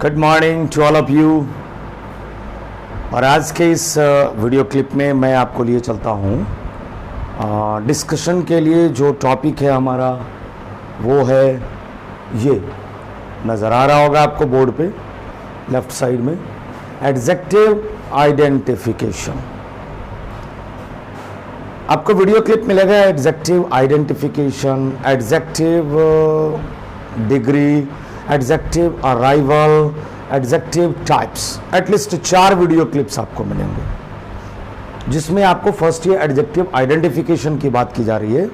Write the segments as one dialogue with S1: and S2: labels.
S1: Good morning to all of you. और आज के इस वीडियो क्लिप में मैं आपको लिए चलता हूँ डिस्कशन के लिए। जो टॉपिक है हमारा वो है, ये नज़र आ रहा होगा आपको बोर्ड पे लेफ्ट साइड में, एडजेक्टिव आइडेंटिफिकेशन। आपको वीडियो क्लिप मिलेगा adjective identification, adjective degree, adjective arrival, adjective types. At least 4 video clips आपको मिलेंगे जिसमें आपको फर्स्ट ये एडजेक्टिव आइडेंटिफिकेशन की बात की जा रही है।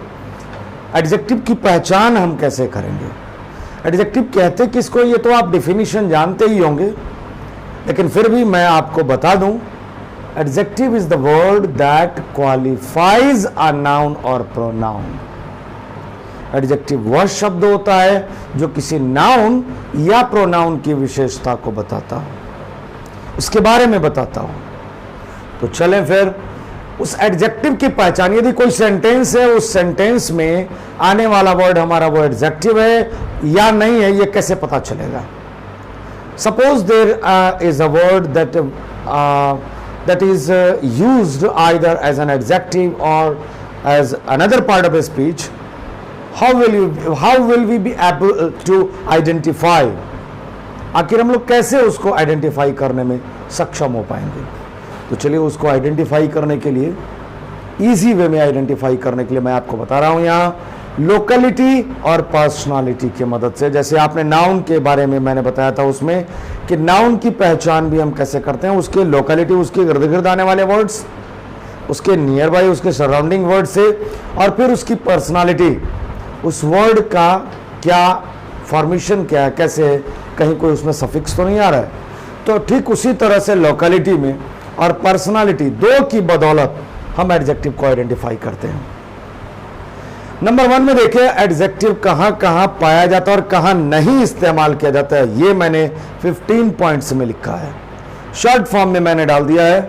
S1: एडजेक्टिव की पहचान हम कैसे करेंगे, एडजेक्टिव कहते किसको, ये तो आप डिफिनीशन जानते ही होंगे, लेकिन फिर भी मैं आपको बता दूं, adjective is the word that qualifies a noun और प्रोनाउन। एडजेक्टिव वह शब्द होता है जो किसी नाउन या प्रोनाउन की विशेषता को बताता हो, उसके बारे में बताता हो। तो चलें फिर उस एडजेक्टिव की पहचान। यदि कोई सेंटेंस है, उस सेंटेंस में आने वाला वर्ड हमारा वो एडजेक्टिव है या नहीं है, ये कैसे पता चलेगा। Suppose there is a word that is used either as an adjective or as another part of a speech. How will we be able to identify? आखिर हम लोग कैसे उसको आइडेंटिफाई करने में सक्षम हो पाएंगे। तो चलिए उसको आइडेंटिफाई करने के लिए, इजी वे में आइडेंटिफाई करने के लिए मैं आपको बता रहा हूं यहाँ लोकेलिटी और पर्सनालिटी की मदद से। जैसे आपने नाउन के बारे में मैंने बताया था उसमें कि नाउन की पहचान भी हम कैसे करते हैं, उसके लोकेलिटी, उसके इर्द गिर्द आने वाले वर्ड्स, उसके नियर बाई, उसके सराउंडिंग वर्ड से, और फिर उसकी पर्सनालिटी, उस वर्ड का क्या फॉर्मेशन क्या है, कैसे, कहीं कोई उसमें सफिक्स तो नहीं आ रहा है। तो ठीक उसी तरह से लोकेलिटी में और पर्सनालिटी, दो की बदौलत हम एडजेक्टिव को आइडेंटिफाई करते हैं। नंबर 1 में देखिए एडजेक्टिव कहां कहां पाया जाता है और कहां नहीं इस्तेमाल किया जाता है। ये मैंने 15 पॉइंट्स में लिखा है, शॉर्ट फॉर्म में मैंने डाल दिया है।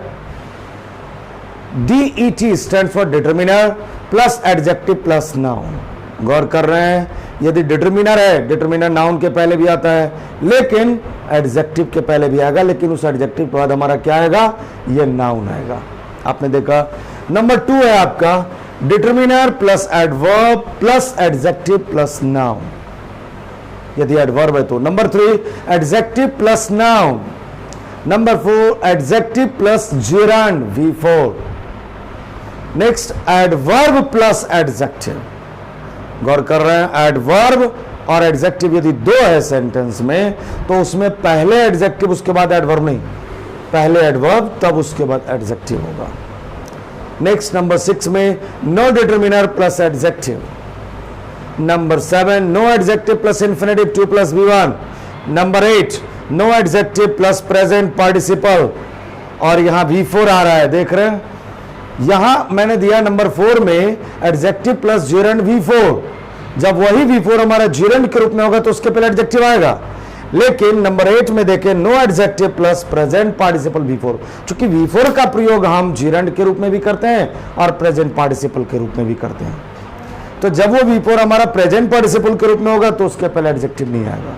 S1: DET stand for determiner plus adjective plus noun. गौर कर रहे हैं, यदि डिटर्मिनर है, डिटर्मिनर नाउन के पहले भी आता है, लेकिन एडजेक्टिव के पहले भी आएगा, लेकिन उस एडजेक्टिव के बाद हमारा क्या आएगा, ये नाउन आएगा। आपने देखा। नंबर 2 है आपका determiner plus adverb plus adjective plus noun, यदि एडवर्ब है तो। Number 3 adjective plus noun. Number 4 adjective plus gerund V4। Next adverb plus adjective. गौर कर रहे हैं, एडवर्ब और एडजेक्टिव यदि 2 है सेंटेंस में, तो उसमें पहले एडजेक्टिव उसके बाद एडवर्ब नहीं, पहले एडवर्ब तब उसके बाद एडजेक्टिव होगा। नेक्स्ट नंबर 6 में no determiner plus adjective. Number 7 no adjective plus infinitive 2 plus V1। Number 8 no adjective plus present participle, और यहां V4 आ रहा है, देख रहे हैं। यहां मैंने दिया नंबर 4 में एडजेक्टिव प्लस जिरंड V4। जब वही V4 हमारा जिरंड के रूप में होगा तो उसके पहले एडजेक्टिव आएगा। लेकिन नंबर 8 में देखें no adjective plus present participle V4। चूंकि V4 का प्रयोग हम जिरंड के रूप में भी करते हैं और प्रेजेंट पार्टिसिपल के रूप में भी करते हैं, तो जब वो V4 हमारा प्रेजेंट पार्टिसिपल के रूप में होगा तो उसके पहले एडजेक्टिव नहीं आएगा।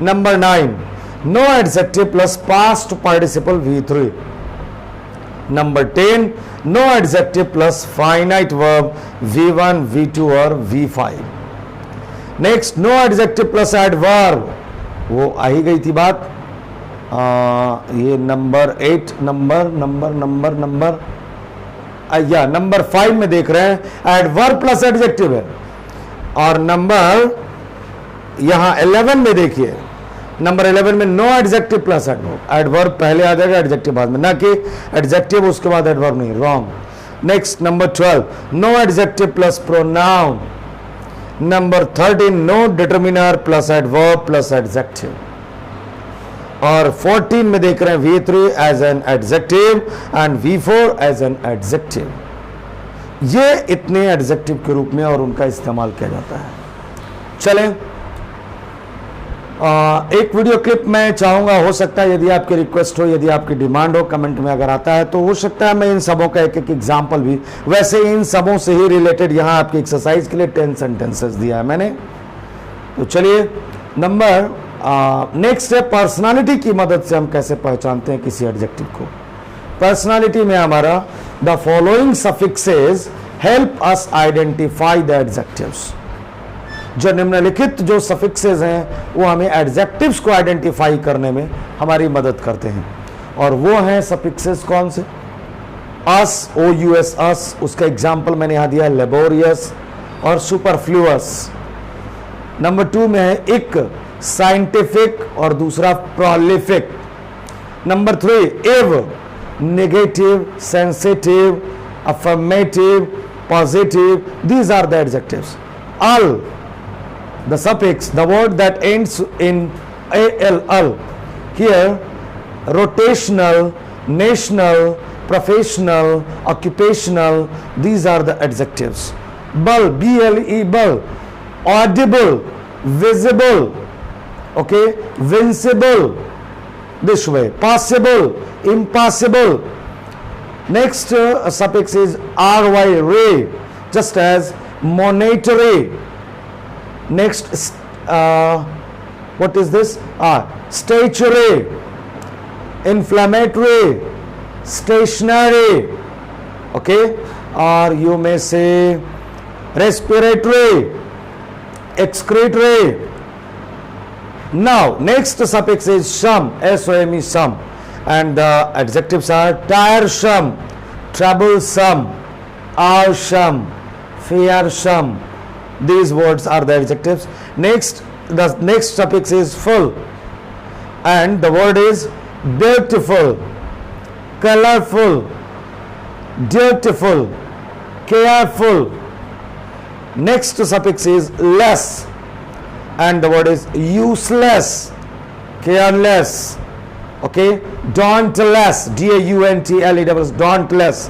S1: Number 9 no adjective plus past participle V3। Number 10 no adjective plus finite verb V1 V2 और V5। Next no adjective plus adverb, वो आ ही गई थी बात। ये नंबर 8 नंबर 5 में देख रहे हैं एडवर्ब प्लस एडजेक्टिव है। और नंबर यहां 11 में देखिए, नंबर 11 में no adjective plus adverb. Adverb पहले आ जाएगा, एडजेक्टिव बाद में, ना कि एडजेक्टिव उसके बाद एडवर्ब नहीं, wrong. Next number 12 no adjective plus pronoun. Number 13 no determiner plus adverb plus adjective. और 14 में देख रहे हैं V3 as an adjective and V4 as an adjective. ये इतने एडजेक्टिव के रूप में और उनका इस्तेमाल किया जाता है। चलें एक वीडियो क्लिप मैं चाहूंगा, हो सकता है यदि आपकी रिक्वेस्ट हो, यदि आपकी डिमांड हो, कमेंट में अगर आता है तो हो सकता है मैं इन सबों का एक एक एग्जाम्पल भी, वैसे इन सबों से ही रिलेटेड यहाँ आपकी एक्सरसाइज के लिए 10 सेंटेंसेस दिया है मैंने। तो चलिए नंबर नेक्स्ट है पर्सनालिटी की मदद से हम कैसे पहचानते हैं किसी एडजेक्टिव को। पर्सनालिटी में हमारा the following suffixes help us identify the adjectives. जो निम्नलिखित जो सफिक्सेस हैं वो हमें एडजेक्टिव्स को आइडेंटिफाई करने में हमारी मदद करते हैं, और वो हैं सफिक्सेस कौन से? अस, ओ यू एस, अस, उसका एग्जाम्पल मैंने यहां दिया लेबोरियस और सुपरफ्लुअस। नंबर 2 में है इक, साइंटिफिक, और दूसरा प्रोलिफिक। नंबर 3 इव, negative, sensitive, affirmative, positive, these are the adjectives. Al, the suffix, the word that ends in al, here rotational, national, professional, occupational, these are the adjectives. Bul, ble, bul, audible, visible, okay, vincible, this way, possible, impossible. Next suffix is ry, ray, just as monetary. Next what is this? Statuary, inflammatory, stationary, okay, or you may say respiratory, excretory. Now next suffix is some, some, some, and the adjectives are tiresome, troublesome, awesome, fearsome. These words are the adjectives. Next, the next suffix is full, and the word is beautiful, colorful, dutiful, careful. Next suffix is less, and the word is useless, careless, okay, dauntless, dauntless, dauntless.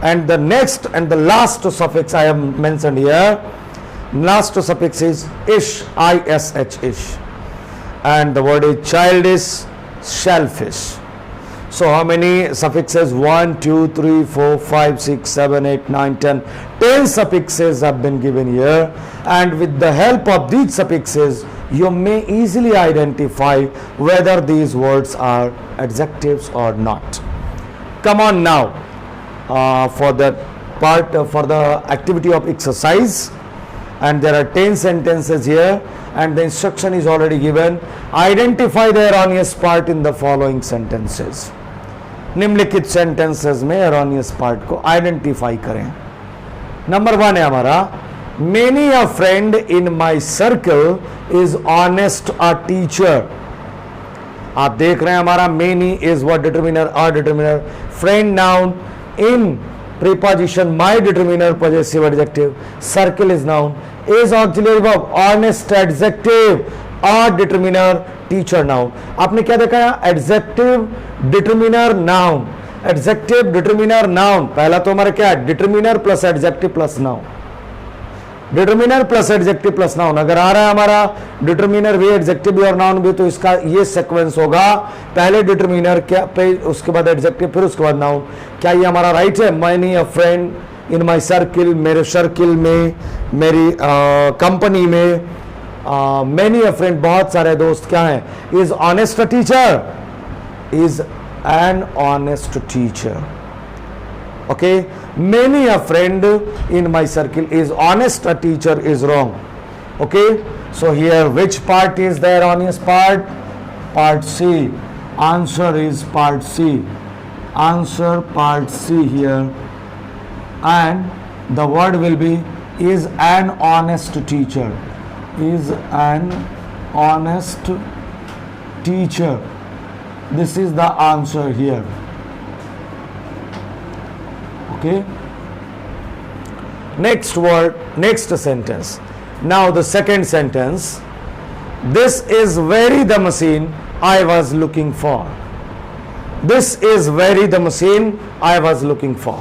S1: And the next and the last suffix I have mentioned here, last suffix is ish, ish, ish, and the word is childish, shellfish. So how many suffixes? 1 2 3 4 5 6 7 8 9 10 10 suffixes have been given here, and with the help of these suffixes you may easily identify whether these words are adjectives or not. Come on now, for the part for the activity of exercise, and there are 10 sentences here, and the instruction is already given. Identify the erroneous part in the following sentences. निम्नलिखित sentences में erroneous part को identify करें. Number 1 है हमारा, many a friend in my circle is honest a teacher. आप देख रहे हैं हमारा many is what determiner, a determiner, friend noun, in preposition my determiner possessive adjective, circle is noun, is auxiliary verb, honest adjective, a determiner, teacher noun. आपने क्या देखा है? Adjective determiner noun, adjective determiner noun. पहला तो हमारा क्या है? Determiner plus adjective plus noun, determiner plus adjective plus noun. अगर आ रहा है हमारा डिटरमिनर भी, एडजेक्टिव भी और नाउन भी, तो इसका ये सीक्वेंस होगा, पहले डिटरमिनर क्या, उसके बाद एडजेक्टिव, फिर उसके बाद नाउन. क्या ये हमारा राइट है? Many a friend in my circle, मेरे सर्किल में, मेरी कंपनी में, मैनी अ फ्रेंड, बहुत सारे दोस्त क्या हैं? Is honest a teacher, is an honest teacher. Okay, many a friend in my circle is honest a teacher is wrong. Okay, so here which part is the erroneous part? Part C. Answer is part C. Answer part C here, and the word will be is an honest teacher, is an honest teacher. This is the answer here. Okay, next word, next sentence. Now the second sentence, this is very the machine I was looking for. This is very the machine I was looking for.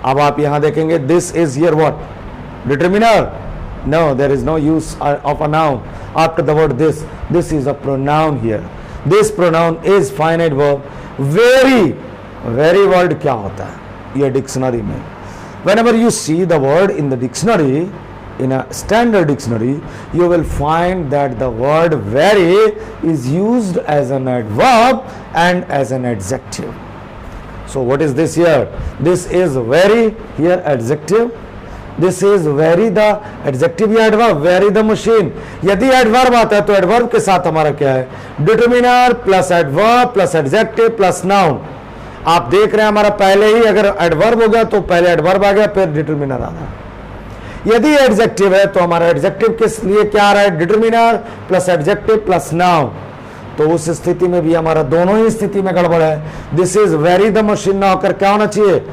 S1: अब आप यहाँ देखेंगे this is here what? Determiner? No, there is no use of a noun after the word this. This is a pronoun here. This pronoun is finite verb. Very, very word क्या होता है ये dictionary में? Whenever you see the word in the dictionary, in a standard dictionary, you will find that the word very is used as an adverb and as an adjective. So what is this here? This is very, here adjective. This is very the adjective या adverb, very the machine. यदि adverb आता है तो adverb के साथ हमारा क्या है? Determiner plus adverb plus adjective plus noun. आप देख रहे हैं हमारा पहले ही अगर adverb हो गया तो पहले adverb आ गया फिर determiner आ गया. यदि adjective है तो हमारा adjective के लिए क्या आ रहा है? Determiner plus adjective plus noun. तो उस स्थिति में भी हमारा दोनों ही स्थिति में गड़बड़ है. This is very the machine ना होकर क्या होना चाहिए?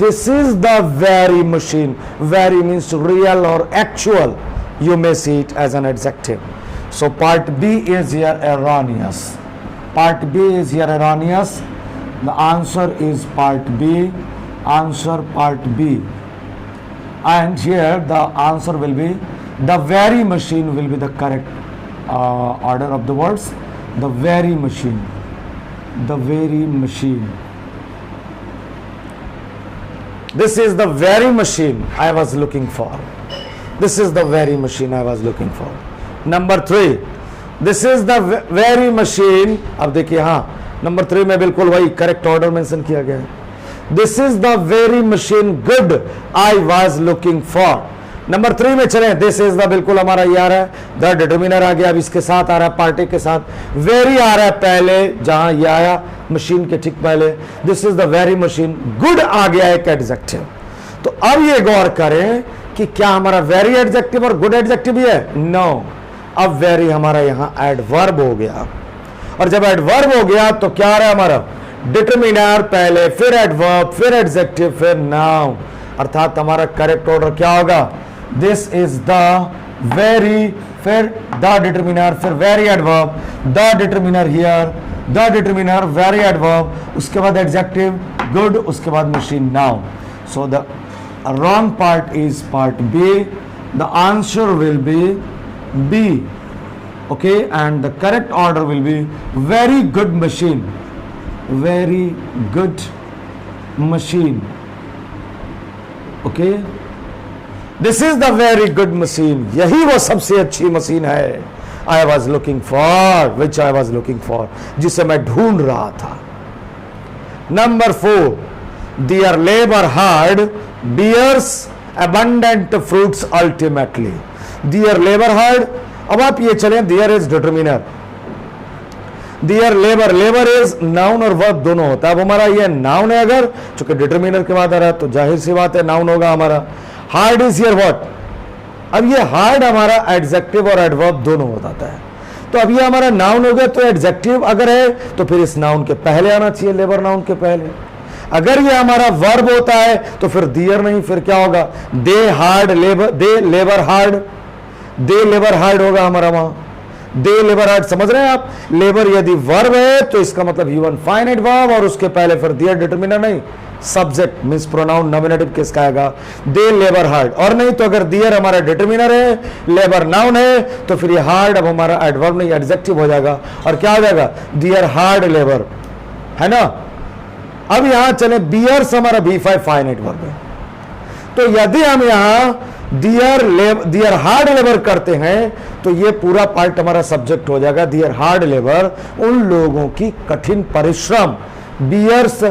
S1: This is the very machine. Very means real or actual. You may see it as an adjective. So part B is here erroneous. Part B is here erroneous. The answer is part B. Answer part B. And here the answer will be the very machine will be the correct order of the words. The very machine. The very machine. This is the very machine I was looking for. This is the very machine I was looking for. Number 3. This is the very machine. अब देखिए हाँ number 3 में बिल्कुल वही correct order mention किया गया है. This is the very machine good I was looking for. Number 3 में चलें. दिस इज द बिल्कुल हमारा ये आ रहा है. द डिटरमिनर आ गया. अब इसके साथ आ रहा है पार्टी के साथ. वेरी आ रहा है पहले जहां ये आया मशीन के ठीक पहले. This is the very machine. Good आ गया एक एडजेक्टिव. तो अब ये गौर करें कि क्या हमारा वेरी एडजेक्टिव और गुड एडजेक्टिव भी है? नो. अब वेरी हमारा यहां एडवर्ब हो गया. और जब एडवर्ब हो गया तो क्या आ रहा है हमारा? डिटरमिनर पहले फिर एडवर्ब फिर एडजेक्टिव फिर नाउन. अर्थात हमारा करेक्ट ऑर्डर क्या होगा? This is the very, फिर the determiner, फिर very adverb, the determiner here, the determiner, very adverb, उसके बाद adjective, good, उसके बाद machine, noun. So the wrong part is part B. The answer will be B. Okay, and the correct order will be very good machine. Very good machine. Okay. This is the very good machine. यही वो सबसे अच्छी machine है. I was looking for, which I was looking for, जिसे मैं ढूंढ रहा था. Number 4. Their labor hard bears abundant fruits ultimately. Their labor hard. अब आप ये चलें. There is determiner. Their labor. Labor is noun और verb दोनों होता है. अब हमारा ये noun है. अगर चूंकि determiner के बाद आ रहा है तो जाहिर सी बात है noun होगा हमारा. Hard is here what. अब ये हार्ड हमारा एडजेक्टिव और एडवर्ब दोनों हो जाता है. तो अब ये हमारा नाउन हो गया. तो एडजेक्टिव अगर है तो फिर इस नाउन के पहले आना चाहिए. लेबर नाउन के पहले. अगर ये हमारा वर्ब होता है तो फिर दियर नहीं. फिर क्या होगा? दे हार्ड लेबर. दे लेबर हार्ड. दे लेबर हार्ड होगा हमारा वहां. दे लेबर हार्ड. समझ रहे हैं आप? लेबर यदि वर्ब है तो इसका मतलब ह्यूमन फाइनाइट वर्ब और उसके पहले फिर दियर डिटरमिनर नहीं. सब्जेक्ट मीन्स प्रोनाउन नॉमिनेटिव किसका आएगा? दे लेबर हार्ड. और नहीं तो अगर दियर हमारा डिटरमिनर है लेबर नाउन है तो फिर ये हार्ड अब हमारा एडवर्ब नहीं एडजेक्टिव हो जाएगा. और क्या हो जाएगा? दियर हार्ड लेबर है ना. अब यहां चले. बियर्स हमारा B5 फाइनाइट वर्ब है. तो यदि हम यहां दियर हार्ड लेबर करते हैं तो ये पूरा पार्ट हमारा सब्जेक्ट हो जाएगा. दियर हार्ड लेबर उन लोगों की कठिन परिश्रम. Bears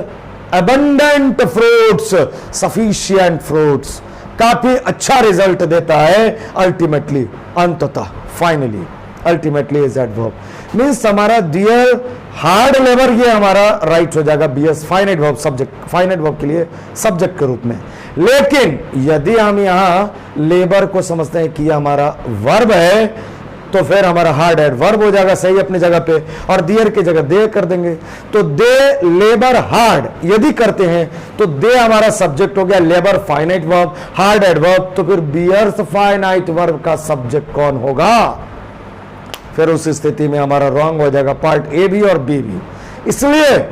S1: abundant fruits, sufficient fruits, काफी अच्छा रिजल्ट देता है. अल्टीमेटली अंततः finally ultimately is adverb means हमारा डियर हार्ड लेबर ये हमारा राइट हो जाएगा. BS finite verb subject. Finite verb के लिए सब्जेक्ट के रूप में. लेकिन यदि हम यहां लेबर को समझते हैं कि यह हमारा वर्ब है तो फिर हमारा हार्ड एडवर्ब हो जाएगा सही अपनी जगह पे. और दियर की जगह दे कर देंगे. तो दे लेबर हार्ड यदि करते हैं तो दे हमारा सब्जेक्ट हो गया. Labour finite verb hard adverb. तो फिर बियर्स फाइनाइट वर्ब का सब्जेक्ट कौन होगा? फिर उस स्थिति में हमारा रॉन्ग हो जाएगा पार्ट ए भी और बी भी. इसलिए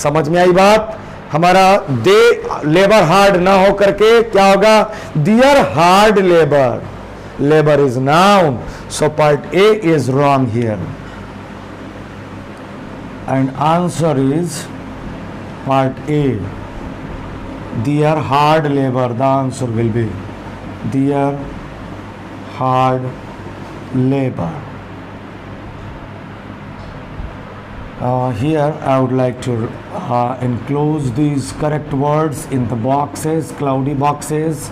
S1: समझ में आई बात? हमारा दे लेबर हार्ड ना हो करके क्या होगा? Their hard labour. Labor is noun, so part A is wrong here, and answer is part A. Their hard labor. The answer will be their hard labor. Here I would like to enclose these correct words in the boxes, cloudy boxes,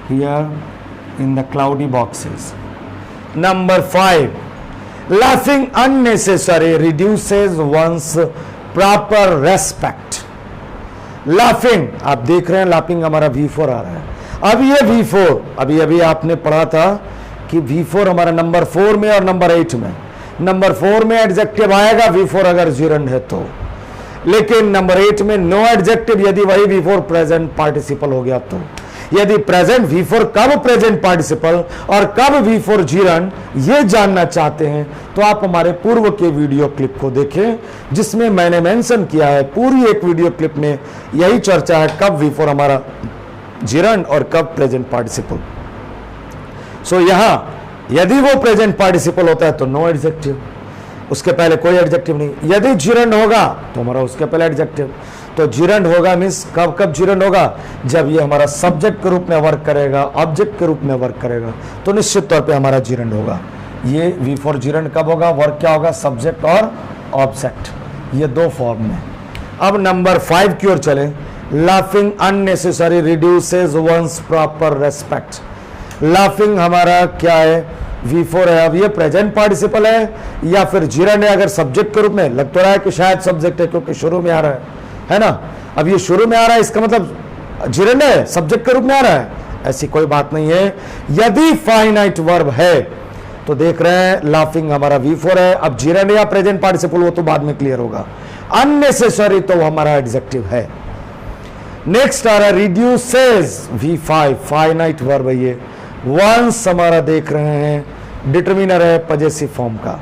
S1: here in the cloudy boxes. Number 5, laughing unnecessary reduces one's proper respect. Laughing, आप देख रहे हैं laughing हमारा V4 आ रहा है। अब ये V4, अभी आपने पढ़ा था कि V4 हमारा नंबर 4 में और नंबर 8 में, नंबर 4 में एडजेक्टिव आएगा V4 अगर जिरंड है तो, लेकिन नंबर 8 में नो एडजेक्टिव यदि वही V4 प्रेजेंट पार्टिसिपल हो गया तो। यदि प्रेजेंट V4 कब प्रेजेंट पार्टिसिपल और कब V4 जिरंड, ये जानना चाहते हैं तो आप हमारे पूर्व के वीडियो क्लिप को देखें, जिसमें मैंने मेंशन किया है, पूरी एक वीडियो क्लिप में यही चर्चा है कब V4 हमारा जिरंड और कब प्रेजेंट पार्टिसिपल। सो यहां यदि वो प्रेजेंट पार्टिसिपल होता है तो नो एडजेक्टिव, उसके पहले कोई एडजेक्टिव नहीं। यदि जिरंड होगा तो हमारा उसके पहले एडजेक्टिव। तो जिरंड होगा मीन्स कब जिरंड होगा, जब ये हमारा सब्जेक्ट के रूप में वर्क करेगा, ऑब्जेक्ट के रूप में वर्क करेगा, तो निश्चित तौर पे हमारा जिरंड होगा। ये V4 जिरंड कब होगा, वर्क क्या होगा, सब्जेक्ट और ऑब्जेक्ट, ये दो फॉर्म में। अब नंबर 5 की ओर चले। Laughing unnecessary reduces one's proper respect. Laughing हमारा क्या है, V4 है। अब ये प्रेजेंट पार्टिसिपल है या फिर जिरंड है, अगर सब्जेक्ट के रूप में लग तो रहा है कि शायद सब्जेक्ट है क्योंकि शुरू में आ रहा है ना। अब ये शुरू में आ रहा है, इसका मतलब जिरंड है, सब्जेक्ट के रूप में आ रहा है, ऐसी कोई बात नहीं है। यदि फाइनाइट वर्ब है तो देख रहे हैं लाफिंग हमारा V4 है। अब जिरंड या प्रेजेंट पार्टिसिपल वो तो बाद में क्लियर होगा। अननेसेसरी तो हमारा एडजेक्टिव है। नेक्स्ट आ रहा है रिड्यूसेस, V5 फाइनाइट वर्ब है ये। वंस हमारा देख रहे हैं डिटरमिनर है पजेसिव फॉर्म का।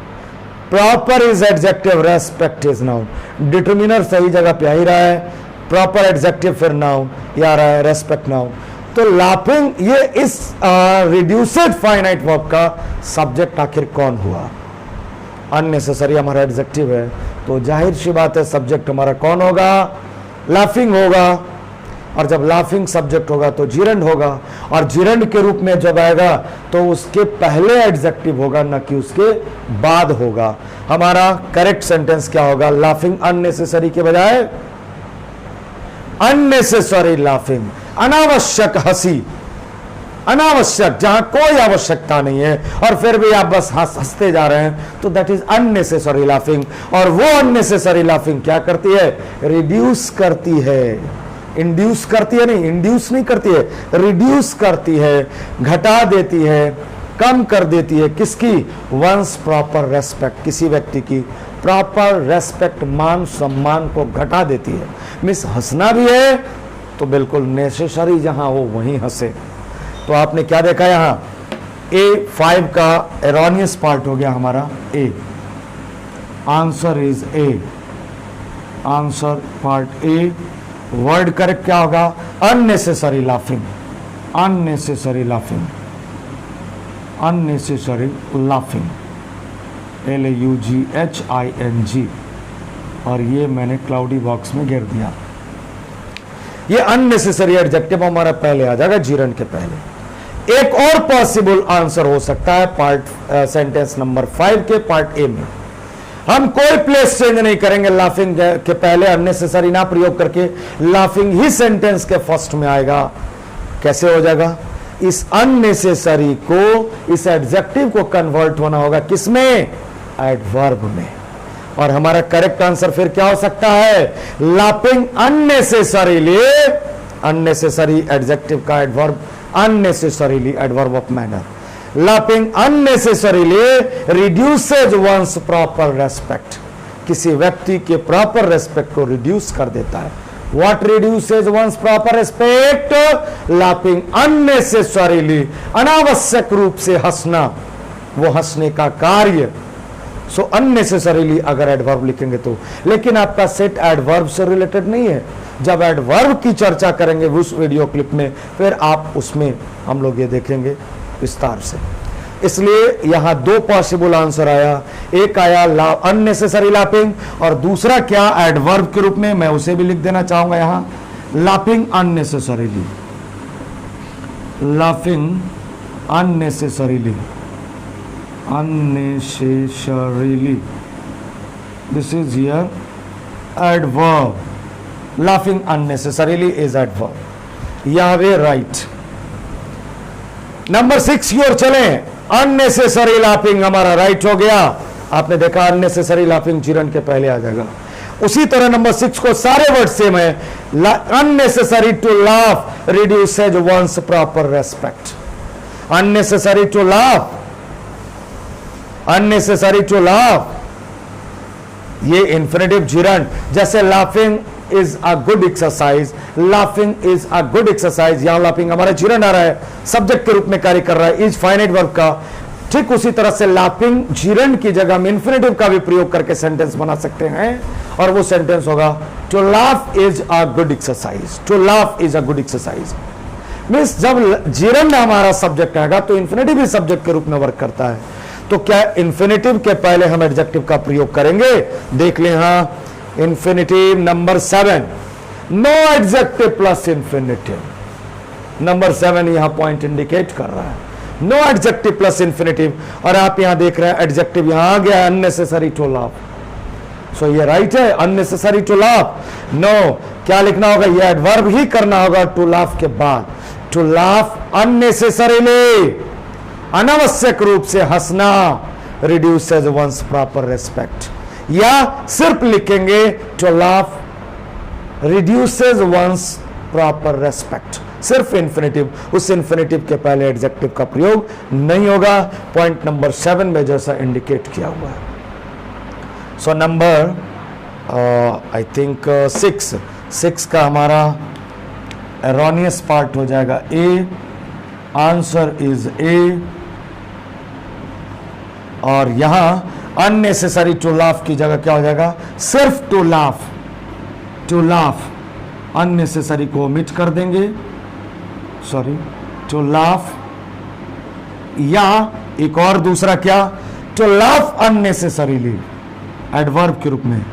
S1: Proper is adjective, respect is noun. Determiner सही जगह पे आ ही रहा है, प्रॉपर एडजेक्टिव फिर नाउन, ये आ रहा है रेस्पेक्ट नाउन। तो लाफिंग ये इस रिड्यूसेड फाइनाइट वर्ब का सब्जेक्ट आखिर कौन हुआ। अननेसेसरी हमारा एडजेक्टिव है तो जाहिर सी बात है सब्जेक्ट हमारा कौन होगा, लाफिंग होगा। और जब लाफिंग सब्जेक्ट होगा तो जिरंड होगा, और जिरंड के रूप में जब आएगा तो उसके पहले एडजेक्टिव होगा, न कि उसके बाद होगा। हमारा करेक्ट सेंटेंस क्या होगा, लाफिंग अननेसेसरी के बजाय अननेसेसरी लाफिंग, अनावश्यक हंसी, अनावश्यक जहां कोई आवश्यकता नहीं है और फिर भी आप बस हंसते जा रहे हैं, तो दैट इज अननेसेसरी लाफिंग। और वो अननेसेसरी लाफिंग क्या करती है, रिड्यूस करती है। इंड्यूस करती है नहीं, इंड्यूस नहीं करती है, रिड्यूस करती है, घटा देती है, कम कर देती है। किसकी, वंस प्रॉपर रेस्पेक्ट, किसी व्यक्ति की प्रॉपर रेस्पेक्ट, मान सम्मान को घटा देती है। मिस हंसना भी है तो बिल्कुल नेसेसरी जहां हो वहीं हंसे। तो आपने क्या देखा यहां, A5 का एरोनियस पार्ट हो गया हमारा A। Answer is A, answer part A। Word correct क्या होगा, unnecessary laughing, unnecessary laughing, unnecessary laughing, LAUGHING। और ये मैंने क्लाउडी बॉक्स में घेर दिया। ये अननेसेसरी एडजेक्टिव हमारा पहले आ जाएगा, जिरंड के पहले। एक और पॉसिबल आंसर हो सकता है पार्ट सेंटेंस नंबर 5 के पार्ट A में। हम कोई प्लेस चेंज नहीं करेंगे, लाफिंग के पहले अननेसेसरी ना प्रयोग करके लाफिंग ही सेंटेंस के फर्स्ट में आएगा। कैसे हो जाएगा, इस अननेसेसरी को, इस एडजेक्टिव को कन्वर्ट होना होगा किसमें, एडवर्ब में। और हमारा करेक्ट आंसर फिर क्या हो सकता है, लाफिंग अननेसेसरीली, अननेसेसरी एडजेक्टिव का adverb, unnecessarily adverb of manner. Laughing unnecessarily reduces one's proper respect, किसी व्यक्ति के प्रॉपर रेस्पेक्ट को रिड्यूस कर देता है। What reduces one's proper respect? Laughing unnecessarily, अनावश्यक रूप से हंसना, वो हंसने का कार्य। सो अननेसेसरीली अगर एडवर्ब लिखेंगे तो, लेकिन आपका सेट एडवर्ब से रिलेटेड नहीं है। जब एडवर्ब की चर्चा करेंगे उस वीडियो क्लिप में, फिर आप उसमें हम लोग ये देखेंगे विस्तार से। इसलिए यहां दो पॉसिबल आंसर आया, एक आया अननेसेसरी लाफिंग और दूसरा क्या, एडवर्ब के रूप में। मैं उसे भी लिख देना चाहूंगा यहां, laughing unnecessarily, laughing unnecessarily, unnecessarily, this is here adverb. Laughing unnecessarily is adverb. Yahweh right. Number 6 की ओर चलें. अननेसेसरी लाफिंग हमारा राइट हो गया. आपने देखा अननेसेसरी लाफिंग चिरन के पहले आ जाएगा. उसी तरह नंबर 6 को सारे वर्ड सेम है. Unnecessary to laugh reduces one's proper respect. Unnecessary to laugh, unnecessary to laugh, ये इंफिनिटिव जिरन. जैसे laughing is a good exercise, laughing is a good exercise. यहां लाफिंग हमारा जिरन आ रहा है, सब्जेक्ट के रूप में कार्य कर रहा है, इज फाइनाइट वर्ब का. ठीक उसी तरह से लाफिंग जिरन की जगह हम इंफिनिटिव का भी प्रयोग करके सेंटेंस बना सकते हैं और वो सेंटेंस होगा to laugh is a good exercise. To laugh is a good exercise means जब जिरन हमारा सब्जेक्ट आएगा तो इंफिनिटिव भी सब्जेक्ट के रूप में वर्क करता है. तो क्या इंफिनिटिव के पहले हम एडजेक्टिव का प्रयोग करेंगे? देख लें. हाँ, infinitive number 7, no adjective plus infinitive. Number 7 यहां पॉइंट इंडिकेट कर रहा है, नो एडजेक्टिव प्लस इंफिनिटिव. और आप यहां देख रहे हैं एडजेक्टिव यहां आ गया अननेसेसरी टू लाफ. सो ये राइट है, अननेसेसरी टू लाफ. नो, क्या लिखना होगा? ये एडवर्ब ही करना होगा टू लाफ के बाद. टू लाफ अननेसेसरीली, अनावश्यक रूप से हंसना, रिड्यूसेज वंस प्रॉपर रेस्पेक्ट. या सिर्फ लिखेंगे to laugh reduces one's proper respect. सिर्फ इंफिनिटिव, उस इंफिनिटिव के पहले एडजेक्टिव का प्रयोग नहीं होगा. पॉइंट नंबर 7 में जैसा इंडिकेट किया हुआ है. सो नंबर आई थिंक 6 का हमारा एरोनियस पार्ट हो जाएगा ए. Answer is a. और यहां अननेसेसरी टू लाफ की जगह क्या हो जाएगा? सिर्फ to laugh. To laugh, unnecessary को ओमिट कर देंगे. Sorry, to laugh. या एक और दूसरा क्या? टू लाफ अननेसेसरीली, एडवर्ब के रूप में.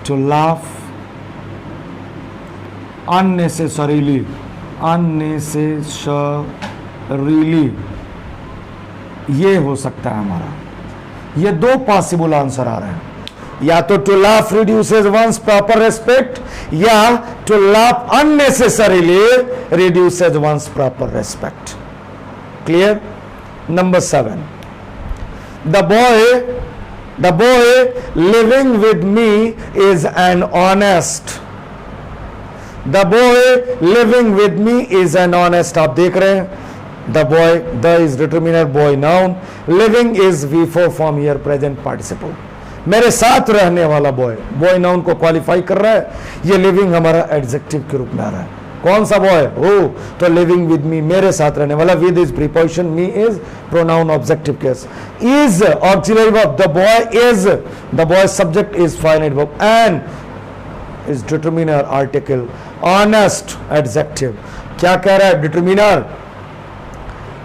S1: टू लाफ अननेसेसरीली, अननेसेसरीली, ये हो सकता है हमारा. ये दो पॉसिबल आंसर आ रहे हैं. या तो to laugh reduces one's proper respect, या to laugh unnecessarily reduces one's proper respect. Clear? Number 7, the boy living with me is an honest. The boy living with me is an honest. आप देख रहे हैं the boy, the is determiner, boy noun, living is V4 form here present participle. मेरे साथ रहने वाला boy, boy noun को qualify कर रहा है. ये लिविंग हमारा एडजेक्टिव के रूप में आ रहा है. कौन सा बॉय? हो तो लिविंग विद मी, मेरे साथ रहने वाला. With is preposition, me is pronoun objective case, is auxiliary verb, the boy is, the boy subject is finite verb, and is determiner article, honest adjective. क्या कह रहा है डिटरमिनर?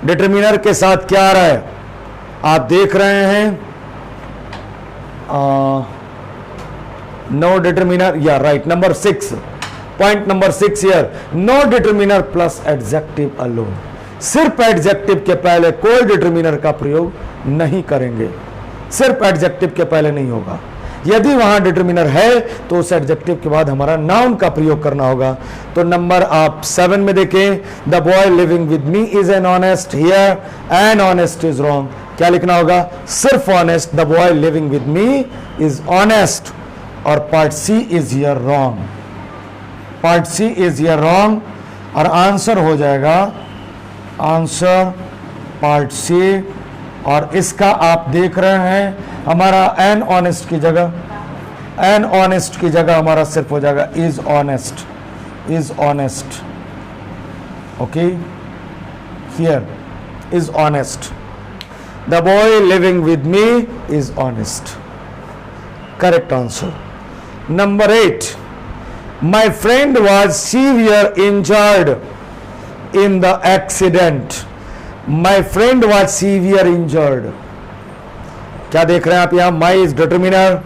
S1: डिटरमिनर के साथ क्या आ रहा है? आप देख रहे हैं नो डिटरमिनर. या right, number 6, point number 6 here, no determiner plus adjective alone. सिर्फ एडजेक्टिव के पहले कोई डिटरमिनर का प्रयोग नहीं करेंगे. सिर्फ एडजेक्टिव के पहले नहीं होगा. यदि वहां डिटरमिनर है तो उस एडजेक्टिव के बाद हमारा नाउन का प्रयोग करना होगा. तो नंबर आप 7 में देखें, the boy living with me is an honest. Here an honest is wrong. क्या लिखना होगा? सिर्फ honest. The boy living with me is honest. और part C is here wrong. Part C is here wrong. और answer हो जाएगा, answer part सी. और इसका आप देख रहे हैं हमारा एन ऑनेस्ट की जगह, एन ऑनेस्ट की जगह हमारा सिर्फ हो जाएगा is honest. Is honest. Okay, here is honest. The boy living with me is honest. Correct answer. Number 8, my friend was severe injured in the accident. My friend was severe injured. क्या देख रहे हैं आप यहां? My is determiner,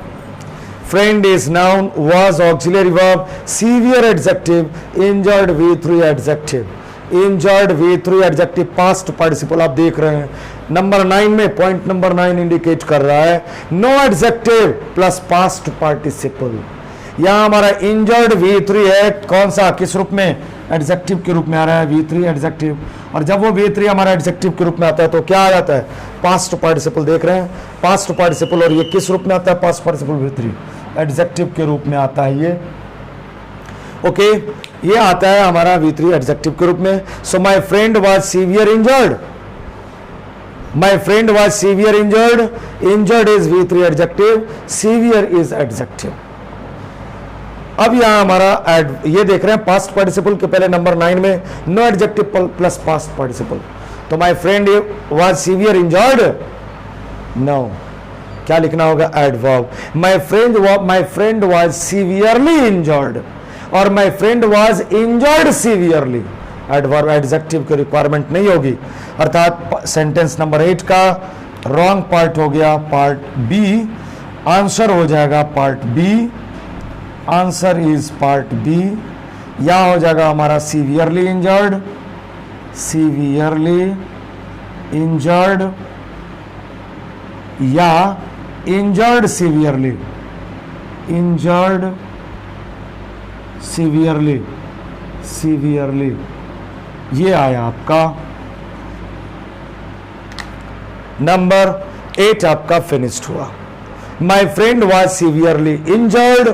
S1: friend is noun, was auxiliary verb, severe adjective, injured V3 adjective. Injured V3 adjective past participle आप देख रहे हैं नंबर 9 में, पॉइंट नंबर 9 इंडिकेट कर रहा है no adjective plus past participle. यहां हमारा इंजर्ड V3 है, कौन सा, किस रूप में, एडजेक्टिव के रूप में आ रहा है, V3 एडजेक्टिव। और जब वो V3 हमारा एडजेक्टिव के रूप में आता है तो क्या आ जाता है, पास्ट पार्टिसिपल। देख रहे हैं पास्ट पार्टिसिपल, और ये किस रूप में आता है, पास्ट पार्टिसिपल V3 एडजेक्टिव के रूप में आता है ये। ओके, ये आता है हमारा V3 एडजेक्टिव के रूप में। So my friend was severe injured, my friend was severe injured, injured is V3 adjective, severe is adjective. अब यहां हमारा ये देख रहे हैं पास्ट पार्टिसिपल के पहले नंबर 9 में no adjective plus past participle. तो my friend was severe injured, no, क्या लिखना होगा, adverb. My friend was severely injured और my friend was injured severely, adverb adjective की रिक्वायरमेंट नहीं होगी। अर्थात सेंटेंस नंबर 8 का रॉन्ग पार्ट हो गया पार्ट बी, आंसर हो जाएगा part B, answer is part B. या हो जाएगा हमारा सीवियरली इंजर्ड, सीवियरली इंजर्ड, या injured severely, injured severely, severely, ये आया आपका नंबर 8 आपका फिनिश्ड हुआ। My friend was severely injured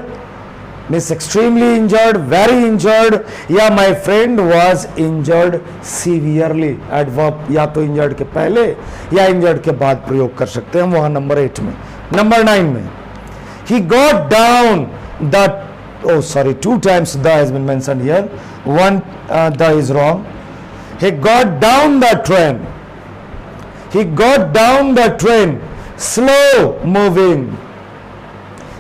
S1: means extremely injured, very injured, या my friend was injured severely, adverb या तो इंजर्ड के पहले या इंजर्ड के बाद प्रयोग कर सकते हैं वहां नंबर 8 में। नंबर 9 में ही got down the, oh sorry, 2 times the has been mentioned here, one the is wrong. He got down the train, he got down the train, slow moving,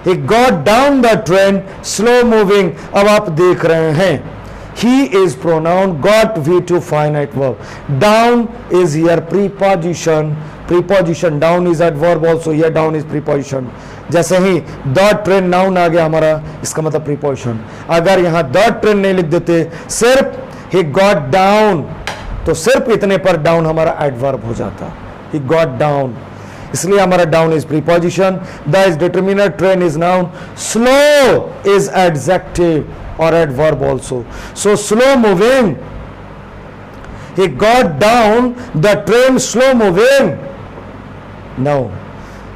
S1: he got down the train, slow moving। अब आप देख रहे हैं he is pronoun, got V2 finite verb, down is here preposition, preposition, down is adverb also, here down is preposition। जैसे ही the train noun आ गया हमारा, इसका मतलब प्रीपोजिशन। अगर यहां द ट्रेन नहीं लिख देते, सिर्फ ही गॉट डाउन, तो सिर्फ इतने पर डाउन हमारा एडवर्ब हो जाता, ही गॉट डाउन, इसलिए हमारा down is preposition, the is determiner, train is noun, slow is adjective और adverb also. So slow moving, he got down the train slow moving. Now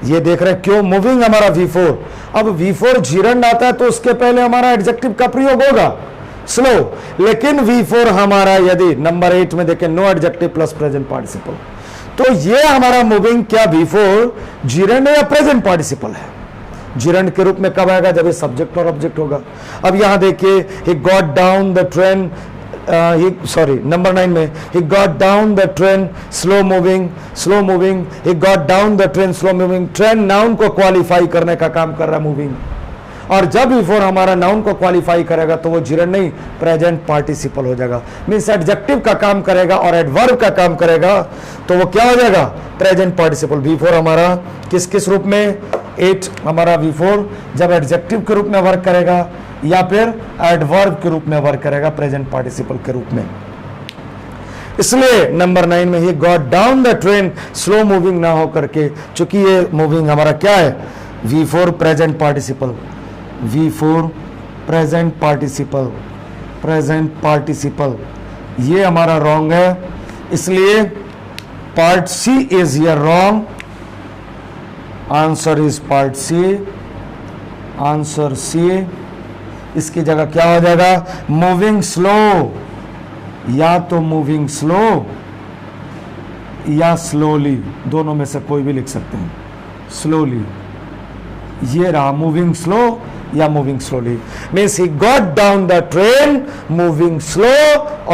S1: ये देख रहे हैं क्यों मूविंग हमारा V4। अब V4 जीरंड आता है तो उसके पहले हमारा एडजेक्टिव का प्रयोग होगा स्लो, लेकिन V4 हमारा यदि नंबर 8 में देखें no adjective plus present participle, तो ये हमारा मूविंग क्या V4 जीरंड है या प्रेजेंट पार्टिसिपल है? जीरंड के रूप में कब आएगा? जब ये सब्जेक्ट और ऑब्जेक्ट होगा। अब यहां देखिए ही got down the train, number 9 में he got down the train slow moving, slow moving, he got down the train slow moving। Train noun को क्वालिफाई करने का काम कर रहा है मूविंग, और जब V4 हमारा नाउन को क्वालिफाई करेगा तो वो जीरंड नहीं प्रेजेंट पार्टिसिपल हो जाएगा, मीन्स एडजेक्टिव का काम करेगा और एडवर्ब का काम करेगा, तो वो क्या हो जाएगा? Present participle. V4 हमारा किस किस रूप में? 8 हमारा V4 जब एडजेक्टिव के रूप में वर्क करेगा या फिर एडवर्ब के रूप में वर्क करेगा प्रेजेंट पार्टिसिपल के रूप में। इसलिए नंबर 9 में ही got down the train slow moving ना हो करके, चूंकि ये मूविंग हमारा क्या है? V4 present participle, V4 present participle, present participle, ये हमारा रॉन्ग है, इसलिए part C is here wrong, answer is part C, answer C. इसकी जगह क्या हो जाएगा? मूविंग स्लो, या तो मूविंग स्लो या स्लोली, दोनों में से कोई भी लिख सकते हैं। स्लोली, ये रहा मूविंग स्लो या moving slowly, means he got down the train moving slow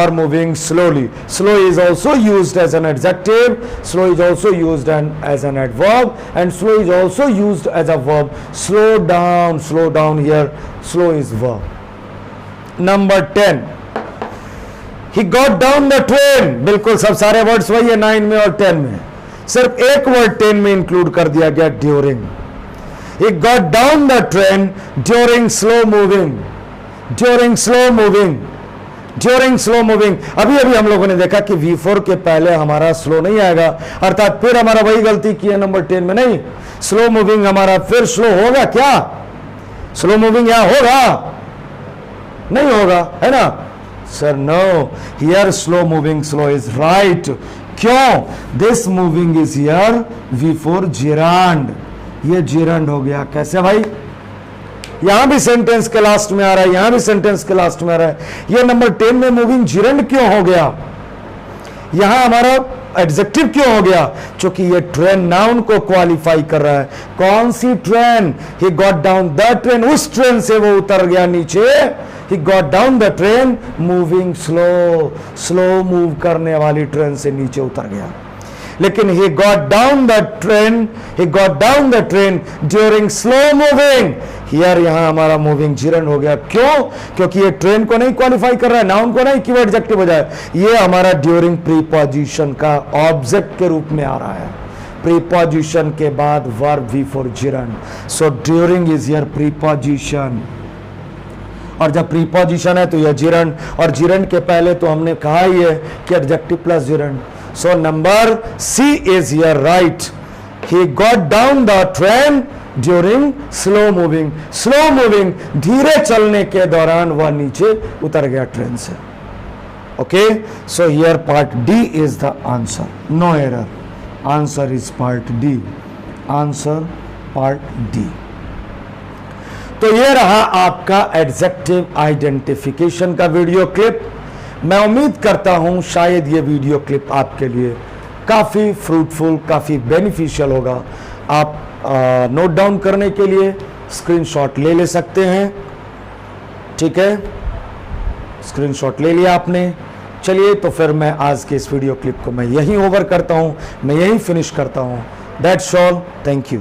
S1: और moving slowly. Slow is also used as an adjective, slow is also used as an adverb, and slow is also used as a verb. Slow down here, slow is verb. Number 10 he got down the train, बिल्कुल सब सारे words वही है 9 में और 10 में, सिर्फ एक वर्ड 10 में इंक्लूड कर दिया गया, during. He got down the train during slow moving, during slow moving, during slow moving. अभी अभी हम लोगों ने देखा कि V4 के पहले हमारा स्लो नहीं आएगा, अर्थात फिर हमारा वही गलती की है नंबर 10 में, नहीं स्लो मूविंग हमारा फिर स्लो होगा क्या? स्लो मूविंग यहां होगा? नहीं होगा, है ना sir? No, here slow moving slow is right. क्यों? This moving is here V4 gerund, ये gerund हो गया। कैसे भाई? यहां भी सेंटेंस के लास्ट में आ रहा है, यहां भी सेंटेंस के लास्ट में आ रहा है। ये नंबर 10 में मूविंग gerund क्यों हो गया? यहां हमारा एडजेक्टिव क्यों हो गया? क्योंकि ये ट्रेन नाउन को क्वालिफाई कर रहा है। कौन सी train? He got down the train, उस ट्रेन से वो उतर गया नीचे। He got down the train moving slow, slow move करने वाली ट्रेन से नीचे उतर गया। लेकिन he got down the train during slow moving, here यहां हमारा मूविंग gerund हो गया। क्यों? क्योंकि ये ट्रेन को नहीं क्वालिफाई कर रहा है, नाउन को नहीं कि वो एडजेक्टिव हो जाए। ये हमारा ड्यूरिंग प्रीपोजिशन का ऑब्जेक्ट के रूप में आ रहा है। प्रीपोजिशन के बाद verb V4 gerund, so during is here preposition, और जब प्रीपोजिशन है तो यह gerund, और gerund के पहले तो हमने कहा ही है कि adjective plus gerund। So number C is here right. He got down the train during slow moving. Slow moving, धीरे चलने के दौरान वह नीचे उतर गया ट्रेन से। Okay, so here part D is the answer. No error. Answer is part D. Answer part D. तो ये रहा आपका एडजेक्टिव आइडेंटिफिकेशन का वीडियो क्लिप। मैं उम्मीद करता हूं शायद ये वीडियो क्लिप आपके लिए काफ़ी फ्रूटफुल, काफ़ी बेनिफिशियल होगा। आप नोट डाउन करने के लिए स्क्रीनशॉट ले सकते हैं, ठीक है? स्क्रीनशॉट ले लिया आपने। चलिए तो फिर मैं आज के इस वीडियो क्लिप को मैं यहीं ओवर करता हूं, मैं यहीं फिनिश करता हूं। That's all, thank you.